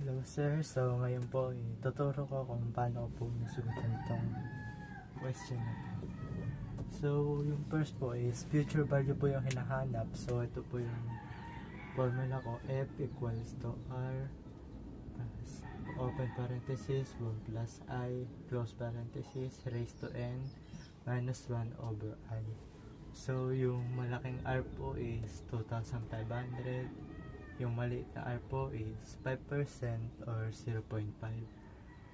Hello sir, so ngayon po tuturo ko kung paano ko po nasugutan itong question na to. So yung first po is future value po yung hinahanap. So ito po yung formula ko, F equals to R open parenthesis 1 plus I close parenthesis raised to N minus 1 over I. So yung malaking R po is 2,500. Yung maliit na R po is 5% or 0.5.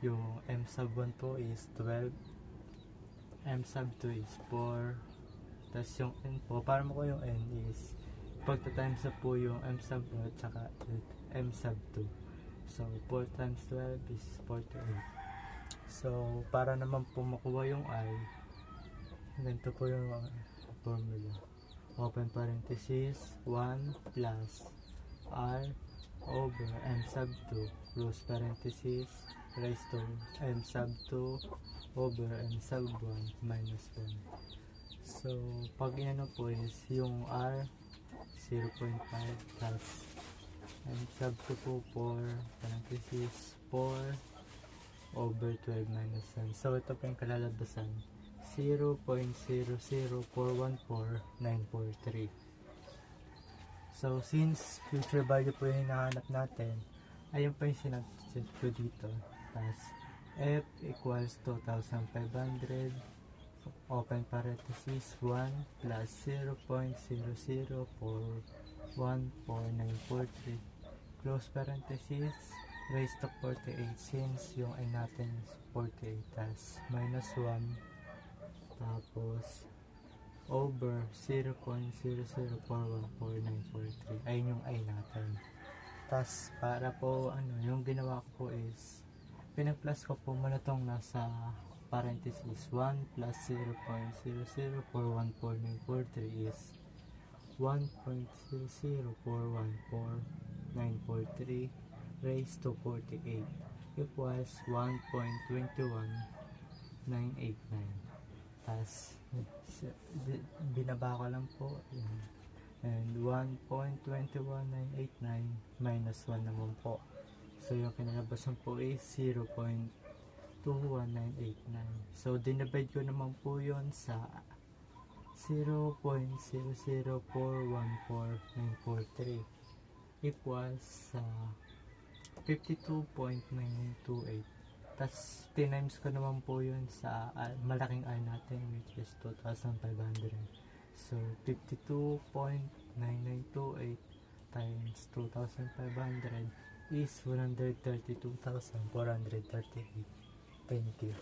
Yung M sub 1 po is 12. M sub 2 is 4. Tapos yung N po, para mo ko yung N is pagta-times na po yung M sub 1 at saka M sub 2. So 4 times 12 is 48. So para naman po makuha yung I, ganito po yung formula. Open parenthesis 1 plus R over M sub 2 close parenthesis raised to M sub 2 over M sub 1 minus 1. So pag ano po is yung R 0.5 plus M sub 2 po 4 parenthesis 4 over 12 minus 1. So ito po yung kalalabasan 0.00414,943. So, since future value po yung hinahanap natin, ayun po yung sinabsit ko dito. Tapos, F equals 2,500 open parenthesis 1 plus 0.00414,943 close parenthesis raised to 48 since yung I natin is 48 tas minus 1 tapos over 0.00414,943 ayun yung I natin. Tas para po yung ginawa ko po is pinag-plus ko po muna tong nasa parenthesis 1 plus 0.00414,943 is 1.00414,943 raised to 48 equals 1.21989. Tas binaba ko lang po and 1.21989 minus 1 naman po. So yung kinalabasan po is 0.21989. So dinivide ko naman po yon sa 0.00414,943 equals 52.928. Tas times ko naman po yun sa malaking R natin which is 2,500. So 52.9928 times 2,500 is 132,438. Thank you.